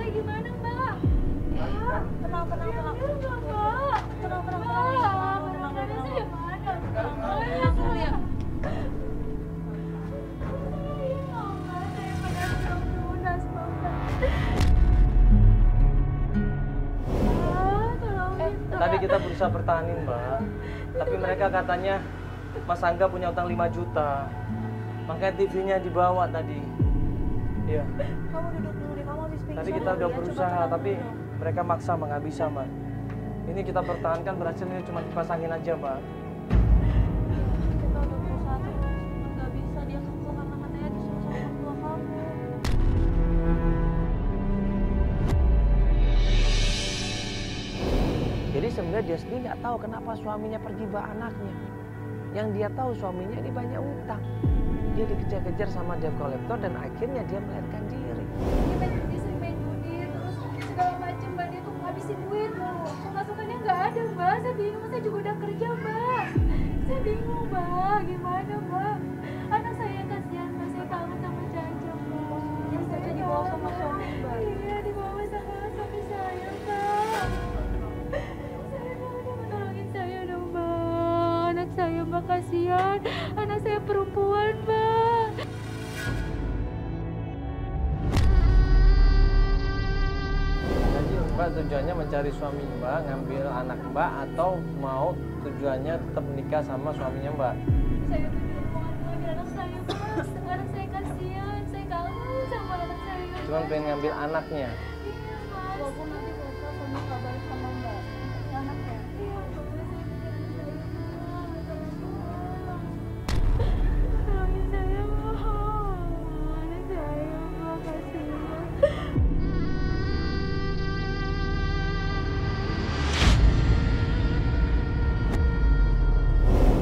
kayak gimana, Mbak? Tenang, Mbak. tenang. Tadi kita berusaha pertahanin, Mbak. Tapi mereka katanya Mas Angga punya utang 5 juta. Makanya TV-nya dibawa tadi. Iya. Kamu duduk dulu deh, kamu habis pingsan. Tadi kita udah berusaha, tapi mereka maksa, Mbak. Nggak bisa, Mbak. Ini kita pertahankan, berhasilnya cuma dipasangin aja, Mbak. Kita udah berusaha terus, nggak bisa dia kekeh karena katanya disuruh sama orang tua kamu. Jadi sebenarnya dia sendiri nggak tahu kenapa suaminya pergi bawa anaknya. Yang dia tahu suaminya ini banyak utang. Dia dikejar-kejar sama debt collector dan akhirnya dia melarikan diri. Dia sering main judi, terus segala macam, Mbak. Dia tuh ngabisin duit mulu. Pemasukannya nggak ada, Mbak. Saya bingung, saya juga udah kerja, Mbak. Saya bingung, Mbak. Gimana, Mbak? Anak saya kasihan, Mbak. Saya kangen sama Caca, Mbak. Yang saja dibawa sama suami, Mbak. Iya, dibawa sama suami saya, Mbak. Tolongin saya dong, Mbak. Anak saya, Mbak, kasihan. Anak saya perempuan, Mbak. Jadi Mbak tujuannya mencari suami Mbak, ngambil anak Mbak, atau mau tujuannya tetap menikah sama suaminya Mbak? Saya tuh mau ngambil anak saya, Mas. Anak saya kasihan. Saya kangen sama anak saya. Cuma pengen ngambil anaknya. Iya, Mas. Walaupun nanti mereka suami nggak balik sama Mbak. Ini anaknya. Iya, Mas. Saya pengen tolongin saya, mohon. Anak saya, Mbak, kasihan.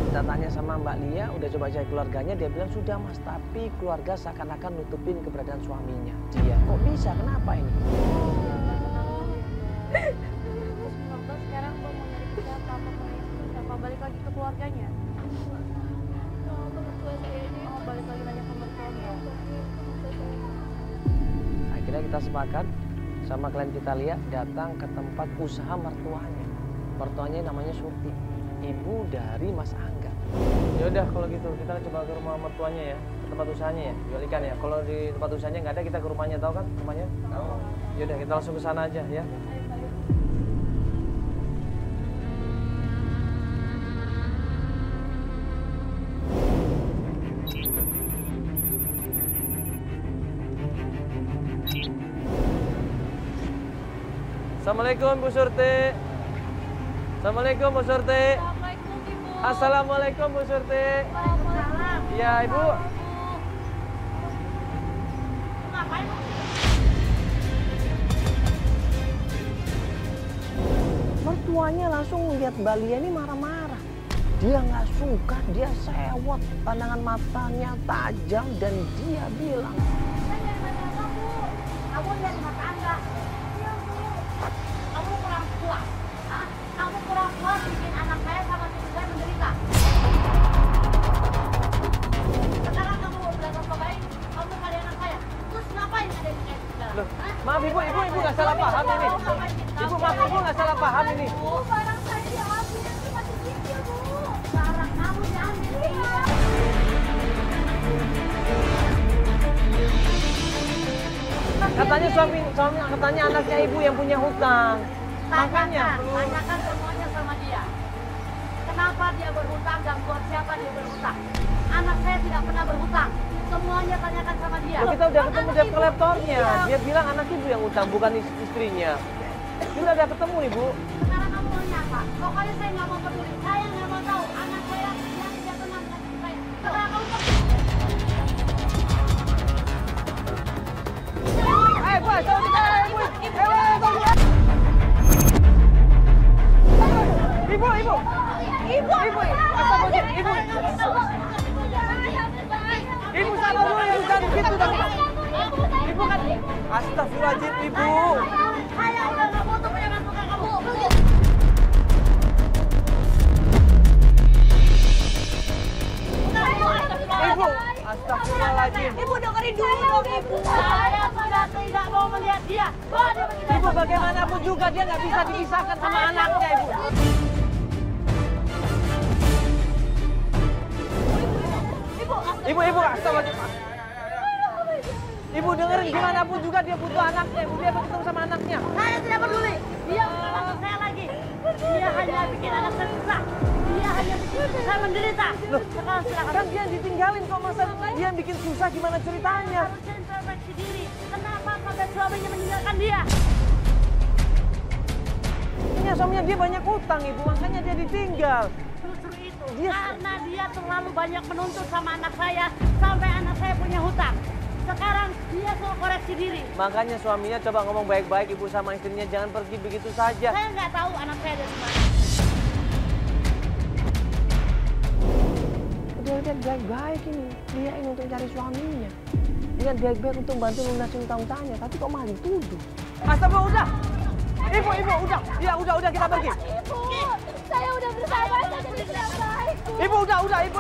Kita tanya sama Mbak Lia, udah coba cari keluarganya, dia bilang sudah Mas, tapi keluarga seakan-akan nutupin keberadaan suaminya. Dia, kok bisa? Kenapa ini? Semoga sekarang Mbak mau nyari kerja apa mau balik lagi ke keluarganya. Ke mertua saya ini. Oh, balik lagi nanya ke mertua Mbak. Akhirnya kita sepakat sama klien kita Lia datang ke tempat usaha mertuanya. Mertuanya namanya Surti, ibu dari Mas Angga. Ya udah kalau gitu kita coba ke rumah mertuanya ya, ke tempat usahanya ya, jual ikan ya. Kalau di tempat usahanya nggak ada, kita ke rumahnya, tahu kan rumahnya? Tahu. Ya udah kita langsung ke sana aja ya. Assalamualaikum Bu Surti. Assalamualaikum Bu Surti. Assalamualaikum, Ibu. Assalamualaikum Bu Surti. Waalaikumsalam. Iya Ibu. Ngapain? Mertuanya langsung melihat Mbak Lia ini marah-marah. Dia nggak suka, dia sewot, pandangan matanya tajam dan dia bilang, Saya dari mana kamu? Kamu dari Mas Angga. Iya, Bu. Kamu kurang puas. Hah? Kamu kurang puas bikin anak saya sama cucu saya menderita. Sekarang kamu mau belajar baik, kamu kali anak saya. Terus ngapain ada di kayak segala? loh, maaf Ibu nggak salah paham ini. Ibu maaf, Ibu nggak salah paham ini. Bu, barang saya diambil, itu masih cicil, Bu. Barang kamu diambil, iya. Katanya katanya anaknya Ibu yang punya hutang. Makanya. Tanyakan semuanya sama dia. Kenapa dia berhutang dan buat siapa dia berhutang? Anak saya tidak pernah berhutang. Semuanya tanyakan sama dia. Loh, kita udah ketemu debt collectornya. Iya. Dia bilang anak Ibu yang utang, bukan istrinya. Kita udah ketemu Ibu. Sekarang kamu maunya apa? Pokoknya saya nggak mau peduli. Saya nggak mau tahu anak saya yang tidak tenang dengan istri saya. Sekarang kamu pergi. Bu, jangan bicara, Ibu. Ibu. Astagfirullahaladzim, Ibu. Ibu sabar dulu, Ibu jangan gitu dong. Ibu kan, astagfirullahaladzim, Ibu. Saya udah nggak butuh penyangan muka kamu. Ibu, astagfirullahaladzim. Ibu dengerin dulu dong, Ibu. Saya sudah tidak mau lihat dia. Bawa dia pergi dari Ibu sini. bagaimanapun juga dia nggak bisa dipisahkan sama anaknya, Ibu. Ibu, astagfirullah. Ibu dengerin gimana pun juga dia butuh anaknya, Ibu. Dia mau ketemu sama anaknya. Saya tidak peduli. Dia bukan anak saya lagi. Dia hanya bikin anak saya susah. Dia hanya bikin saya menderita. Loh, Sekarang silakan. kan dia yang ditinggalin kok, masa dia yang bikin susah, gimana ceritanya? Harusnya introspeksi diri. Kenapa sampai suaminya meninggalkan dia? Ini suaminya dia banyak utang, Ibu, makanya dia ditinggal. Justru itu. Dia- Karena dia terlalu banyak menuntut sama anak saya. Sampai anak saya punya hutang. Sekarang dia suruh koreksi diri. Makanya suaminya coba ngomong baik-baik, Ibu, sama istrinya, jangan pergi begitu saja. Saya nggak tahu anak saya ada di mana. Dia baik-baik ini, dia ini untuk cari suaminya. Dia baik-baik untuk bantu lunasin utang-utangnya, tapi kok malah dituduh. Astagfirullah, udah. Ibu, udah. Ya, udah kita pergi. Ibu, saya udah bersabar, saya jadi istri yang baik, Bu. Ibu, udah, Ibu.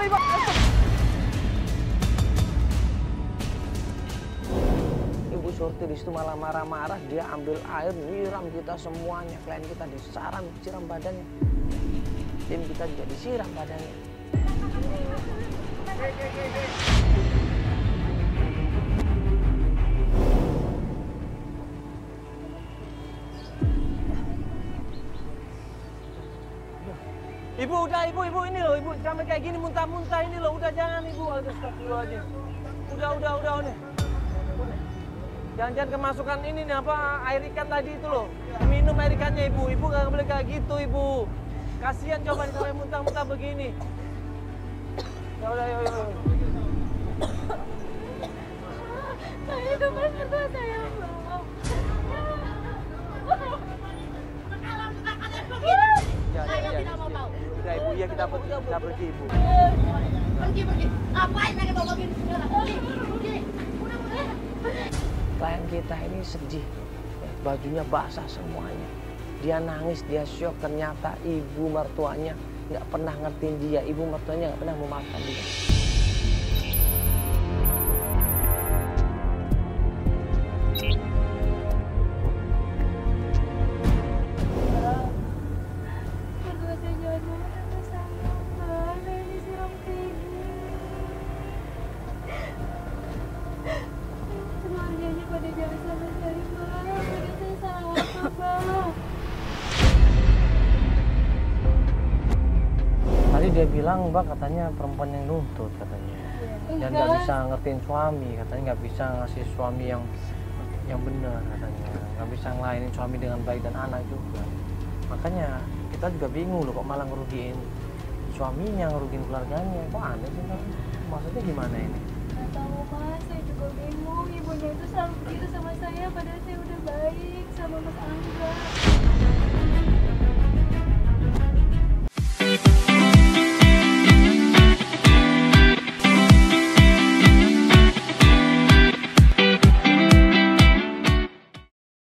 Ibu Surti di situ malah marah-marah, dia ambil air, nyiram kita semuanya. Klien kita disiram badannya. Tim kita juga disiram badannya. Ibu, udah, Ibu, ini loh, Ibu, sampai kayak gini muntah-muntah ini loh, udah jangan, Ibu. Aduh, astagfirullahaladzim. Udah. Jangan kemasukan ini nih, apa, air ikan tadi itu loh. Minum air ikannya, Ibu. Ibu nggak boleh kayak gitu, Ibu. Kasihan coba nih sampai muntah-muntah begini. Ya udah, yuk. Saya itu kan mertua saya, Bang. Ya, Saya tidak mau tahu. Udah, Ibu, ya kita pergi, Ibu. Pergi. Ngapain lagi bawa begini segala? Pergi. Udah. Klien kita ini sedih, bajunya basah semuanya. Dia nangis, dia syok, ternyata ibu mertuanya nggak pernah ngertiin dia, ibu mertuanya nggak pernah memaafkan dia. Mertua saya jahat banget sama saya, Bang. Saya disiram kayak gini. Keluarganya pada jahat sama saya, Bang. Jadi saya salah apa, Bang? Tadi dia bilang, Mbak, katanya perempuan yang nuntut katanya. Dan nggak bisa ngertiin suami, katanya nggak bisa ngasih suami yang benar katanya. Nggak bisa ngelainin suami dengan baik dan anak juga. Makanya kita juga bingung loh, kok malah ngerugiin suaminya, ngerugiin keluarganya. Kok aneh sih, Mbak? Maksudnya gimana ini? Nggak tahu, Mas. Saya juga bingung. Ibunya itu selalu begitu sama saya, padahal saya udah baik sama Mas Angga.